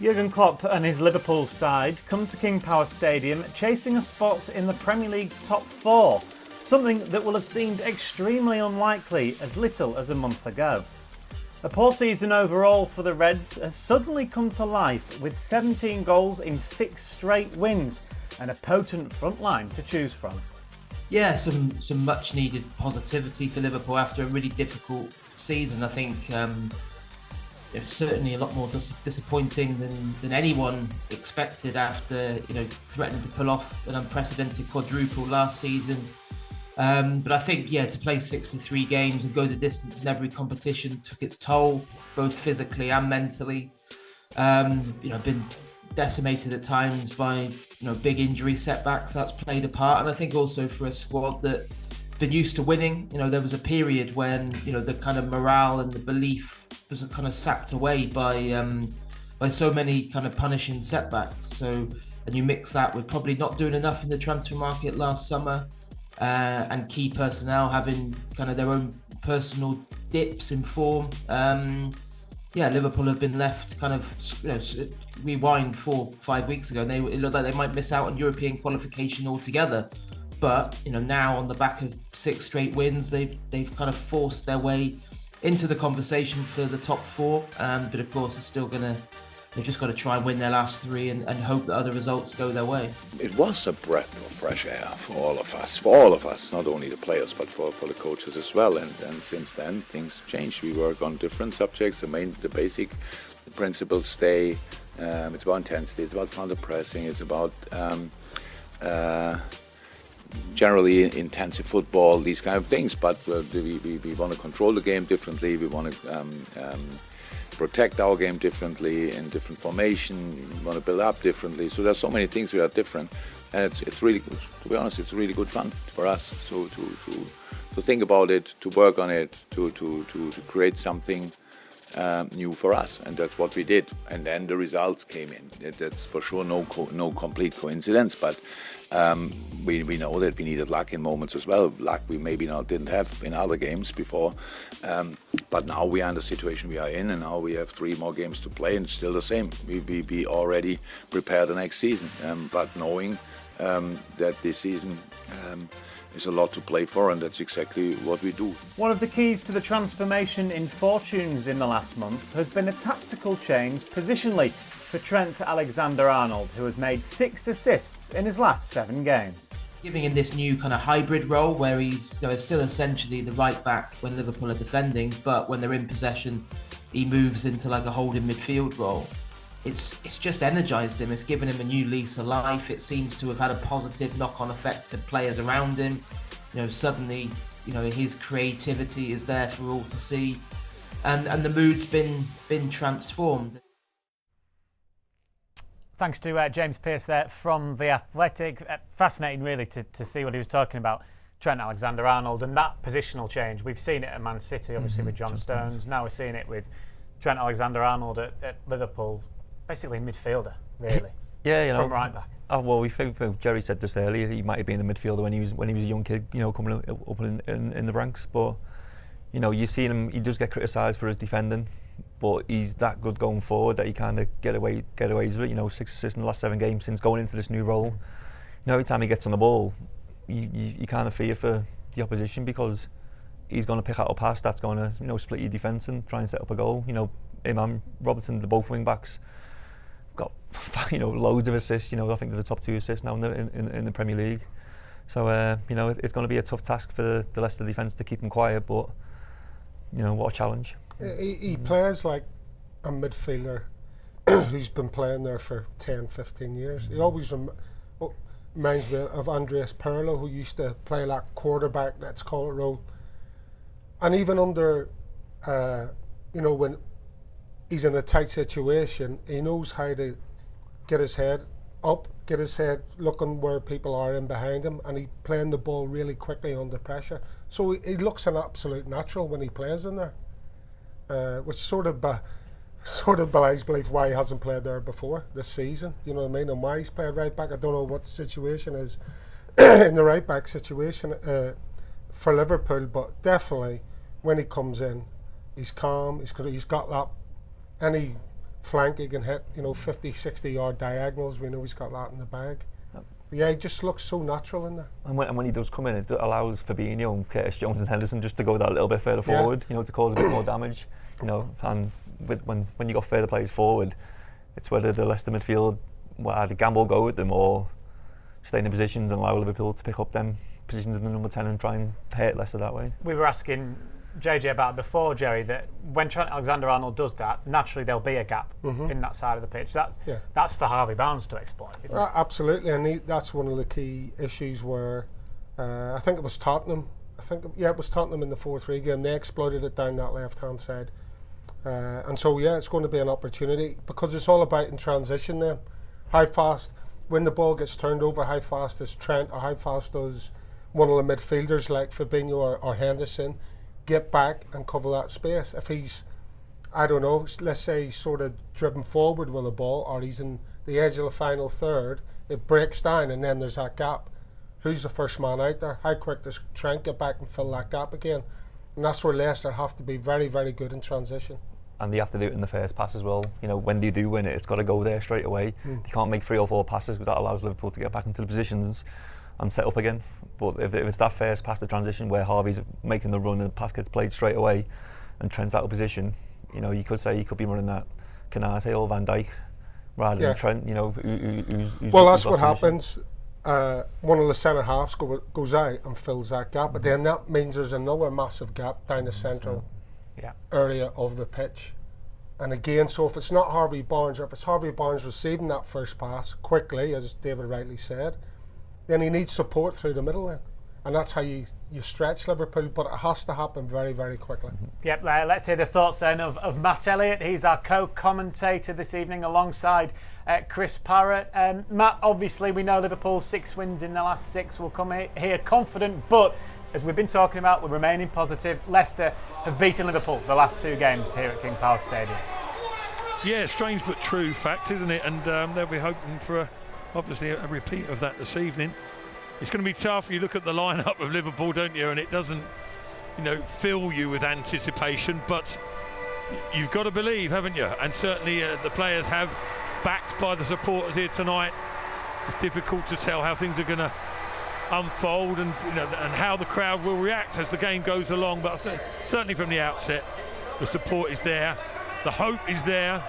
Jurgen Klopp and his Liverpool side come to King Power Stadium chasing a spot in the Premier League's top 4, something that will have seemed extremely unlikely as little as a month ago. A poor season overall for the Reds has suddenly come to life with 17 goals in 6 straight wins and a potent front line to choose from. Yeah, some much needed positivity for Liverpool after a really difficult season. I think it's certainly a lot more disappointing than anyone expected after threatening to pull off an unprecedented quadruple last season. But I think to play 63 games and go the distance in every competition took its toll, both physically and mentally. Been decimated at times by big injury setbacks. That's played a part, and I think also for a squad that been used to winning. There was a period when the kind of morale and the belief was kind of sapped away by so many kind of punishing setbacks. So, and you mix that with probably not doing enough in the transfer market last summer, and key personnel having kind of their own personal dips in form. Liverpool have been left kind of, rewind 4-5 weeks ago, and it looked like they might miss out on European qualification altogether. But now on the back of 6 straight wins, they've kind of forced their way into the conversation for the top 4. But of course, they've just got to try and win their last 3 and hope that other results go their way. It was a breath of fresh air for all of us, not only the players, but for the coaches as well. And since then, things changed. We work on different subjects. The basic principles stay. It's about intensity, it's about counter-pressing, it's about generally intensive football, these kind of things. But we want to control the game differently. We want to protect our game differently in different formation. We want to build up differently. So there's so many things we are different, and it's really, to be honest, it's really good fun for us. So to think about it, to work on it, to create something new for us, and that's what we did. And then the results came in. That's for sure no complete coincidence, but we know that we needed luck in moments as well. Luck we maybe didn't have in other games before, but now we are in the situation we are in, and now we have 3 more games to play, and it's still the same. We already prepare the next season, but knowing that this season is a lot to play for, and that's exactly what we do. One of the keys to the transformation in fortunes in the last month has been a tactical change positionally for Trent Alexander-Arnold, who has made 6 assists in his last 7 games. Giving him this new kind of hybrid role where he's still essentially the right back when Liverpool are defending, but when they're in possession, he moves into like a holding midfield role. It's just energised him. It's given him a new lease of life. It seems to have had a positive knock-on effect to players around him. Suddenly, his creativity is there for all to see, and the mood's been transformed. Thanks to James Pearce there from The Athletic. Fascinating, really, to see what he was talking about, Trent Alexander-Arnold, and that positional change. We've seen it at Man City, obviously, with John Stones. Now we're seeing it with Trent Alexander-Arnold at Liverpool. Basically midfielder, really. Yeah, from right back. Oh well, we think Jerry said just earlier he might have been a midfielder when he was a young kid, coming up in the ranks. But you've seen him. He does get criticised for his defending, but he's that good going forward that he kind of get away with it. 6 assists in the last 7 games since going into this new role. Every time he gets on the ball, you kind of fear for the opposition because he's going to pick out a pass that's going to split your defence and try and set up a goal. Him and Robertson, the both wing backs, got loads of assists. I think they're the top 2 assists now in the Premier League. So it's going to be a tough task for the Leicester defence to keep him quiet. But what a challenge. He plays like a midfielder who's been playing there for 10, 15 years. He always reminds me of Andreas Pirlo, who used to play like quarterback, let's call it, role. And even under, when he's in a tight situation, he knows how to get his head up, get his head looking where people are in behind him, and he playing the ball really quickly under pressure. So he looks an absolute natural when he plays in there, which sort of belies belief why he hasn't played there before this season. You know what I mean? And why he's played right back. I don't know what the situation is in the right back situation for Liverpool, but definitely when he comes in, he's calm. He's got that. Any flank he can hit, 50, 60 yard diagonals, we know he's got that in the bag. Yeah, he just looks so natural in there. And when he does come in, it allows Fabinho, Curtis Jones and Henderson just to go that little bit further forward, to cause a bit more damage. And when you got further players forward, it's whether the Leicester midfield either gamble go with them or stay in the positions and allow Liverpool to pick up them positions in the number 10 and try and hurt Leicester that way. We were asking JJ about before, Jerry, that when Trent Alexander-Arnold does that, naturally there'll be a gap in that side of the pitch. That's for Harvey Barnes to exploit, isn't it? Absolutely, and that's one of the key issues where I think it was Tottenham. It was Tottenham in the 4-3 game. They exploited it down that left-hand side, and so it's going to be an opportunity because it's all about in transition. Then, how fast when the ball gets turned over, how fast does Trent or how fast does one of the midfielders like Fabinho or Henderson get back and cover that space? If he's, I don't know, let's say he's sort of driven forward with the ball, or he's in the edge of the final third, it breaks down and then there's that gap. Who's the first man out there? How quick does Trent get back and fill that gap again? And that's where Leicester have to be very, very good in transition. And they have to do it in the first pass as well. When they do win it, it's got to go there straight away. You can't make 3 or 4 passes, because that allows Liverpool to get back into the positions and set up again. But if it's that first pass, the transition where Harvey's making the run and the pass gets played straight away and Trent's out of position, you could say he could be running that Konate or Van Dijk rather than Trent, who's that's what happens. One of the centre halves goes out and fills that gap, but then that means there's another massive gap down the central area of the pitch. And again, so if it's not Harvey Barnes, or if it's Harvey Barnes receiving that first pass quickly, as David rightly said, then he needs support through the middle then. And that's how you stretch Liverpool, but it has to happen very, very quickly. Yep, let's hear the thoughts then of Matt Elliott. He's our co-commentator this evening alongside Chris Parrott. Matt, obviously we know Liverpool's 6 wins in the last 6 will come here confident, but as we've been talking about, we're remaining positive. Leicester have beaten Liverpool the last 2 games here at King Power Stadium. Yeah, strange but true fact, isn't it? And they'll be hoping for, obviously, a repeat of that this evening. It's going to be tough. You look at the lineup of Liverpool, don't you? And it doesn't, fill you with anticipation. But you've got to believe, haven't you? And certainly the players have, backed by the supporters here tonight. It's difficult to tell how things are going to unfold and how the crowd will react as the game goes along. But certainly from the outset, the support is there, the hope is there,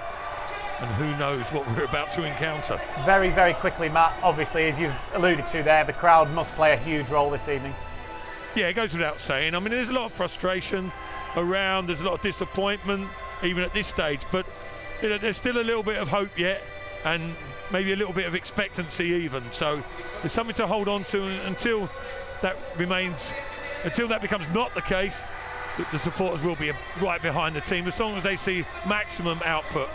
and who knows what we're about to encounter. Very, very quickly, Matt, obviously, as you've alluded to there, the crowd must play a huge role this evening. Yeah, it goes without saying. I mean, there's a lot of frustration around, there's a lot of disappointment even at this stage, but there's still a little bit of hope yet, and maybe a little bit of expectancy even. So there's something to hold on to until that becomes not the case. The supporters will be right behind the team as long as they see maximum output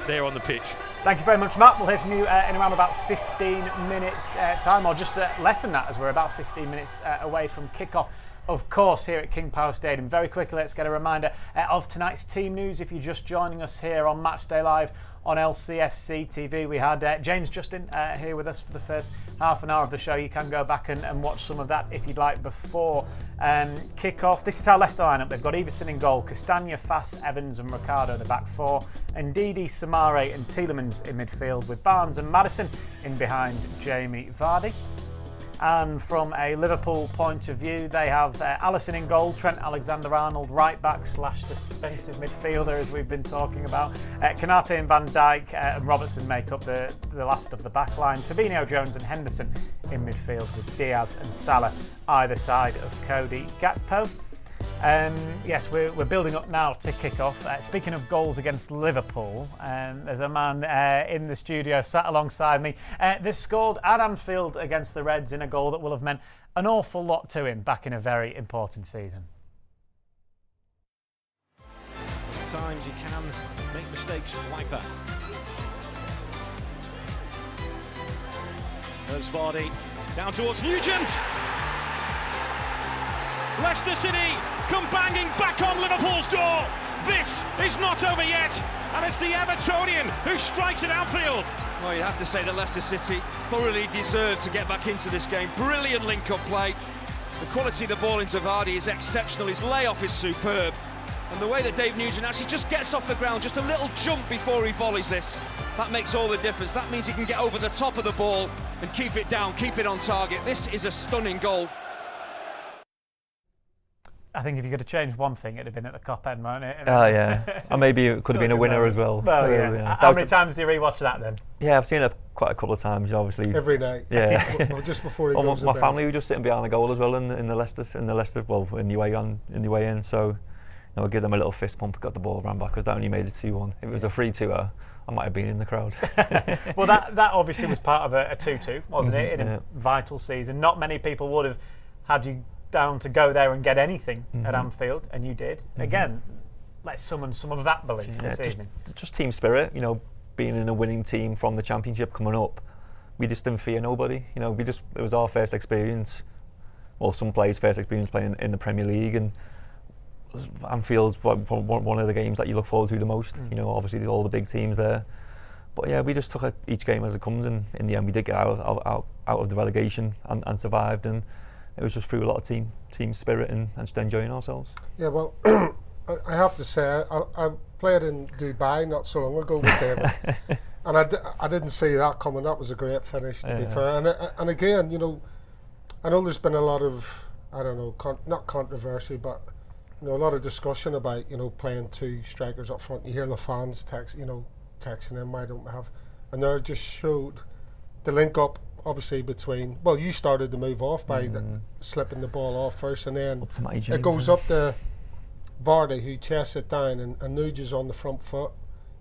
there on the pitch. Thank you very much, Matt. We'll hear from you in around about 15 minutes time, or just less than that, as we're about 15 minutes away from kickoff, of course, here at King Power Stadium. Very quickly, let's get a reminder of tonight's team news. If you're just joining us here on Matchday Live on LCFC TV, we had James Justin here with us for the first half an hour of the show. You can go back and watch some of that if you'd like before kick-off. This is our Leicester lineup. They've got Everson in goal, Castagna, Fass, Evans and Ricardo in the back four, and Ndidi, Samare and Tielemans in midfield, with Barnes and Maddison in behind Jamie Vardy. And from a Liverpool point of view, they have Alisson in goal, Trent Alexander-Arnold right back / defensive midfielder, as we've been talking about. Konate and Van Dijk and Robertson make up the last of the back line. Fabinho, Jones and Henderson in midfield, with Diaz and Salah either side of Cody Gakpo. Yes, we're building up now to kick off. Speaking of goals against Liverpool, there's a man in the studio sat alongside me that scored at Anfield against the Reds in a goal that will have meant an awful lot to him back in a very important season. At times he can make mistakes like that. There's Vardy down towards Nugent. Leicester City come banging back on Liverpool's door. This is not over yet, and it's the Evertonian who strikes at Anfield. Well, you have to say that Leicester City thoroughly deserved to get back into this game. Brilliant link-up play. The quality of the ball into Vardy is exceptional. His layoff is superb. And the way that Dave Nugent actually just gets off the ground, just a little jump before he volleys this, that makes all the difference. That means he can get over the top of the ball and keep it down, keep it on target. This is a stunning goal. I think if you could have changed one thing, it'd have been at the Kop end, wouldn't it? Oh yeah, and maybe it could have been a winner as well. Well, yeah. How many times do you rewatch that then? Yeah, I've seen it quite a couple of times, obviously. Every night. Yeah. Well, just before he goes to my bed. family were just sitting behind the goal as well in the Leicester, well, in the way in. So, I give them a little fist pump, got the ball, ran back, because that only made it 2-1. If it was a 3-2, I might have been in the crowd. Well, that obviously was part of a 2-2, wasn't it? In a vital season. Not many people would have had you down to go there and get anything at Anfield, and you did. Again, let's summon some of that belief this evening. Just team spirit, being in a winning team from the Championship coming up. We just didn't fear nobody. It was our first experience, well, some players' first experience playing in the Premier League, and Anfield's one of the games that you look forward to the most. Obviously all the big teams there. But yeah, we just took each game as it comes, and in the end we did get out of the relegation and survived, and it was just through a lot of team spirit and just enjoying ourselves. Yeah, well, I have to say, I played in Dubai not so long ago with David, and I didn't see that coming. That was a great finish, to be fair. And again, I know there's been a lot of, I don't know, not controversy, but a lot of discussion about playing 2 strikers up front. You hear the fans texting them, why don't we have? And they just showed the link up. Obviously between, well, you started to move off by slipping the ball off first, and then it goes up to Vardy, who chests it down, and Nuge is on the front foot,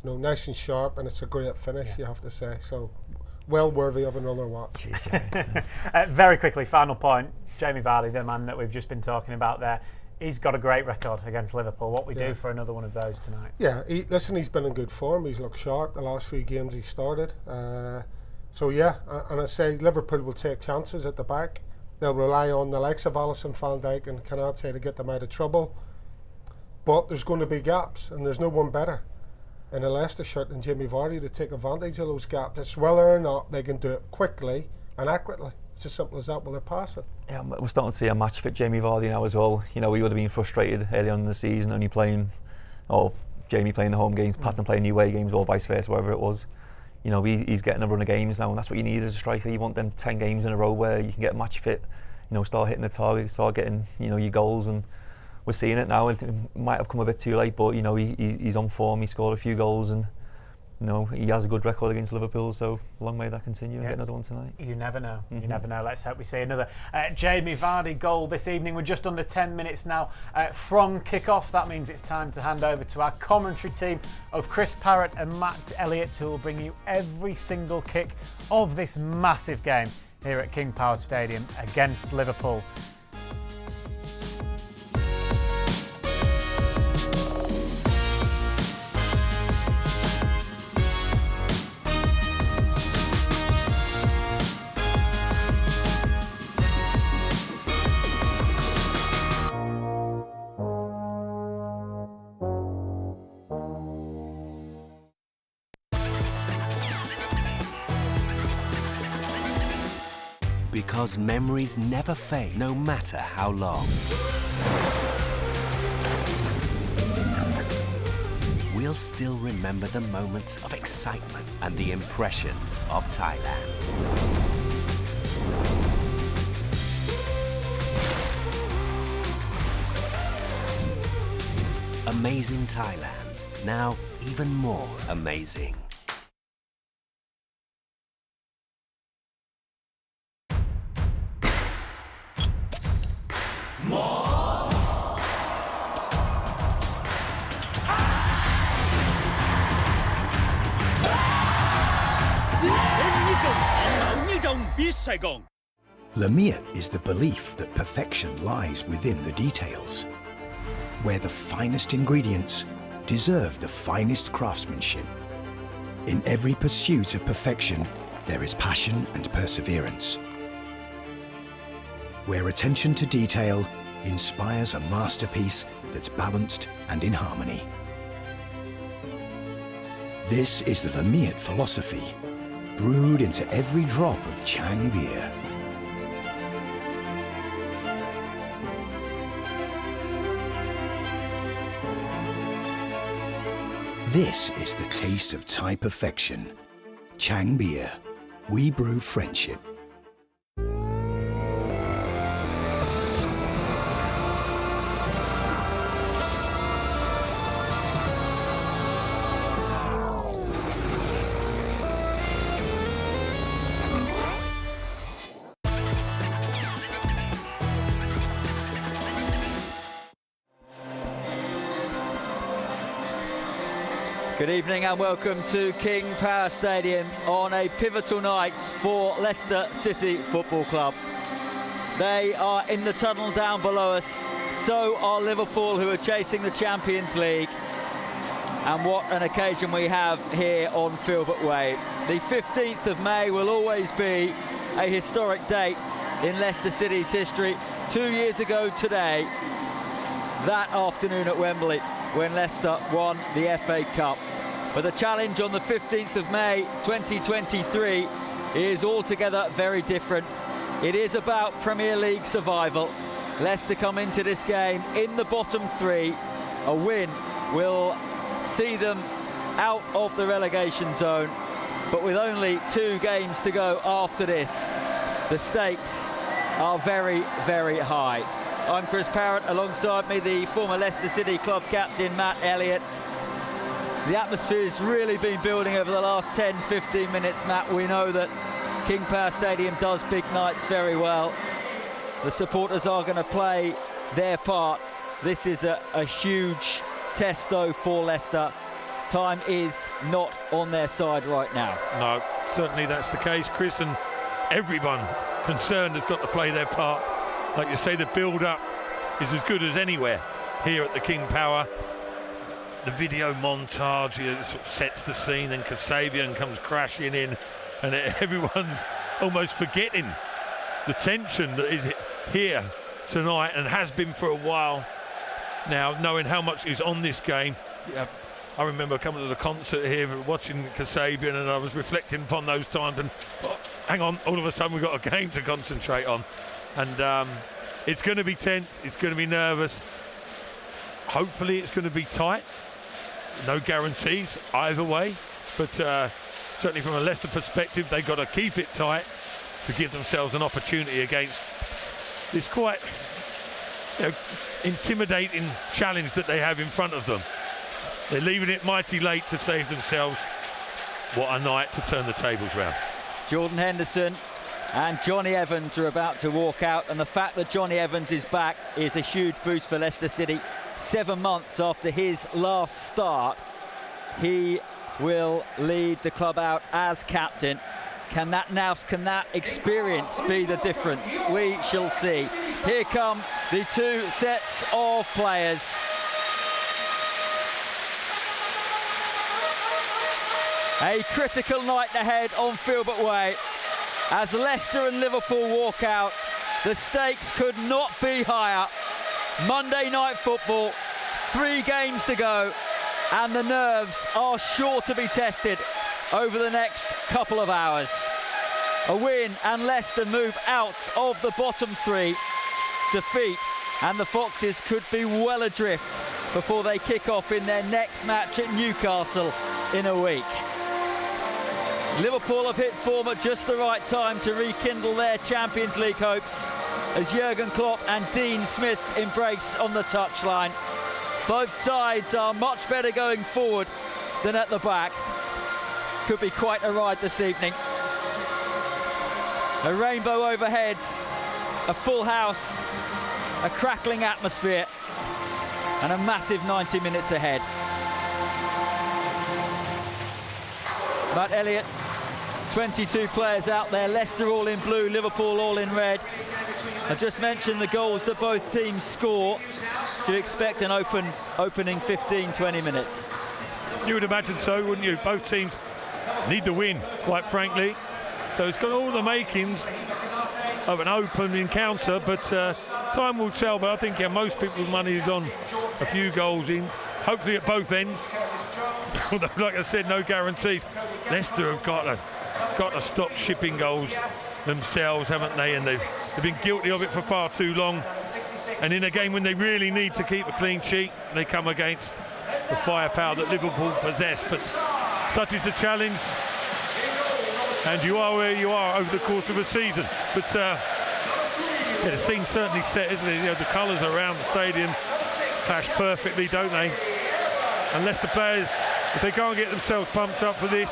nice and sharp, and it's a great finish, you have to say. So well worthy of another watch. Very quickly, final point, Jamie Vardy, the man that we've just been talking about there, he's got a great record against Liverpool. What we do for another one of those tonight? Yeah, he's been in good form. He's looked sharp the last few games he started. So yeah, and I say Liverpool will take chances at the back. they'll rely on the likes of Alisson, Van Dijk and Kanate to get them out of trouble. But there's going to be gaps, and there's no one better in a Leicester shirt than Jamie Vardy to take advantage of those gaps. It's whether or not they can do it quickly and accurately. It's as simple as that with their passing. Yeah, we're starting to see a match fit Jamie Vardy now as well. You know, we would have been frustrated early on in the season, only playing, or Jamie playing the home games, Patton playing the away games, or vice versa, whatever it was. You know, he's getting a run of games now, and that's what you need as a striker. You want them 10 games in a row where you can get match fit, you know, start hitting the target, start getting, you know, your goals, and we're seeing it now. It might have come a bit too late, but you know, he's on form. He scored a few goals, and you know, he has a good record against Liverpool, so long may that continue and get another one tonight. You never know. You never know. Let's hope we see another Jamie Vardy goal this evening. We're just under 10 minutes now from kick-off. That means it's time to hand over to our commentary team of Chris Parrott and Matt Elliott, who will bring you every single kick of this massive game here at King Power Stadium against Liverpool. Because memories never fade, no matter how long. We'll still remember the moments of excitement and the impressions of Thailand. Amazing Thailand, now even more amazing. Lamiat is the belief that perfection lies within the details, where the finest ingredients deserve the finest craftsmanship. In every pursuit of perfection, there is passion and perseverance, where attention to detail inspires a masterpiece that's balanced and in harmony. This is the Lamiat philosophy, brewed into every drop of Chang beer. This is the taste of Thai perfection. Chang beer. We brew friendship. Good evening and welcome to King Power Stadium on a pivotal night for Leicester City Football Club. They are in the tunnel down below us, so are Liverpool, who are chasing the Champions League. And what an occasion we have here on Filbert Way. The 15th of May will always be a historic date in Leicester City's history. 2 years ago today, that afternoon at Wembley, when Leicester won the FA Cup. But the challenge on the 15th of May 2023 is altogether very different. It is about Premier League survival. Leicester come into this game in the bottom three. A win will see them out of the relegation zone, but with only 2 games to go after this, the stakes are very, very high. I'm Chris Parrott, alongside me the former Leicester City club captain Matt Elliott. The atmosphere has really been building over the last 10-15 minutes, Matt. We know that King Power Stadium does big nights very well. The supporters are going to play their part. This is a huge test though for Leicester. Time is not on their side right now. No, certainly that's the case, Chris, and everyone concerned has got to play their part. Like you say, the build-up is as good as anywhere here at the King Power. The video montage sort of sets the scene, then Kasabian comes crashing in, and everyone's almost forgetting the tension that is here tonight and has been for a while now, knowing how much is on this game. Yeah, I remember coming to the concert here, watching Kasabian, and I was reflecting upon those times, and hang on, all of a sudden we've got a game to concentrate on. And it's going to be tense, it's going to be nervous. Hopefully it's going to be tight. No guarantees either way, but certainly from a Leicester perspective, they've got to keep it tight to give themselves an opportunity against this quite intimidating challenge that they have in front of them. They're leaving it mighty late to save themselves. What a night to turn the tables round. Jordan Henderson and Johnny Evans are about to walk out, and the fact that Johnny Evans is back is a huge boost for Leicester City. 7 months after his last start, he will lead the club out as captain. Can that experience be the difference? We shall see. Here come the 2 sets of players. A critical night ahead on Filbert Way. As Leicester and Liverpool walk out, the stakes could not be higher. Monday Night Football, 3 games to go, and the nerves are sure to be tested over the next couple of hours. A win and Leicester move out of the bottom 3. Defeat and the Foxes could be well adrift before they kick off in their next match at Newcastle in a week. Liverpool have hit form at just the right time to rekindle their Champions League hopes as Jurgen Klopp and Dean Smith embrace on the touchline. Both sides are much better going forward than at the back. Could be quite a ride this evening. A rainbow overhead, a full house, a crackling atmosphere, and a massive 90 minutes ahead. Matt Elliott, 22 players out there, Leicester all in blue, Liverpool all in red. I just mentioned the goals that both teams score. Do you expect an opening 15-20 minutes? You would imagine so, wouldn't you? Both teams need the win, quite frankly. So it's got all the makings of an open encounter, but time will tell. But I think most people's money is on a few goals in, hopefully at both ends. Although, like I said, no guarantees. Leicester have got to stop shipping goals themselves, haven't they? And they've been guilty of it for far too long. And in a game when they really need to keep a clean sheet, they come against the firepower that Liverpool possess. But such is the challenge. And you are where you are over the course of a season. But the scene's certainly set, isn't it? The colours around the stadium clash perfectly, don't they? And Leicester players, if they can't get themselves pumped up for this,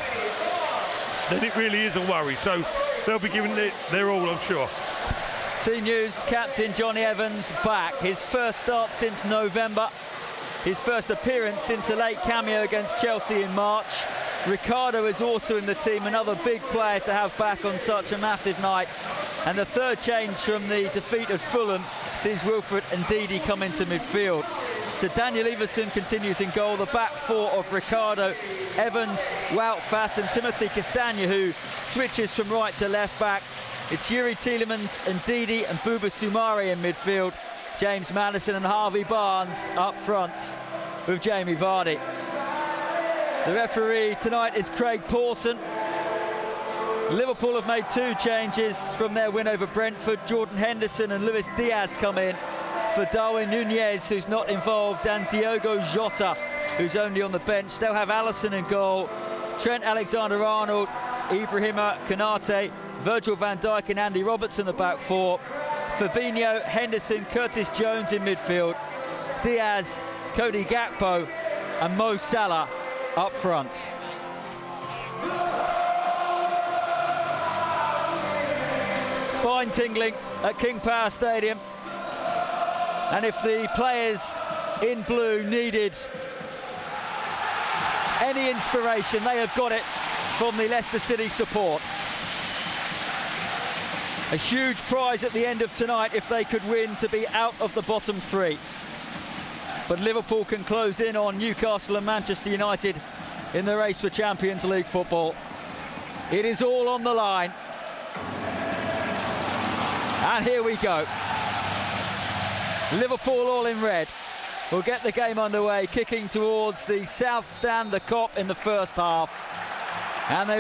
then it really is a worry. So they'll be giving it their all, I'm sure. Team News captain Johnny Evans back. His first start since November. His first appearance since a late cameo against Chelsea in March. Ricardo is also in the team, another big player to have back on such a massive night. And the third change from the defeat at Fulham sees Wilfred and Ndidi come into midfield. So Daniel Everson continues in goal, the back 4 of Ricardo, Evans, Wout Faes and Timothy Castagne, who switches from right to left back. It's Yuri Tielemans and Ndidi and Bouba Soumaré in midfield. James Maddison and Harvey Barnes up front with Jamie Vardy. The referee tonight is Craig Pawson. Liverpool have made 2 changes from their win over Brentford. Jordan Henderson and Luis Diaz come in for Darwin Nunez, who's not involved, and Diogo Jota, who's only on the bench. They'll have Alisson in goal, Trent Alexander-Arnold, Ibrahima Konate, Virgil van Dijk and Andy Robertson the back 4. Fabinho, Henderson, Curtis Jones in midfield. Diaz, Cody Gakpo and Mo Salah up front. Spine tingling at King Power Stadium. And if the players in blue needed any inspiration, they have got it from the Leicester City support. A huge prize at the end of tonight if they could win to be out of the bottom 3. But Liverpool can close in on Newcastle and Manchester United in the race for Champions League football. It is all on the line. And here we go. Liverpool all in red. We'll get the game underway, kicking towards the south stand, the Kop in the first half. And they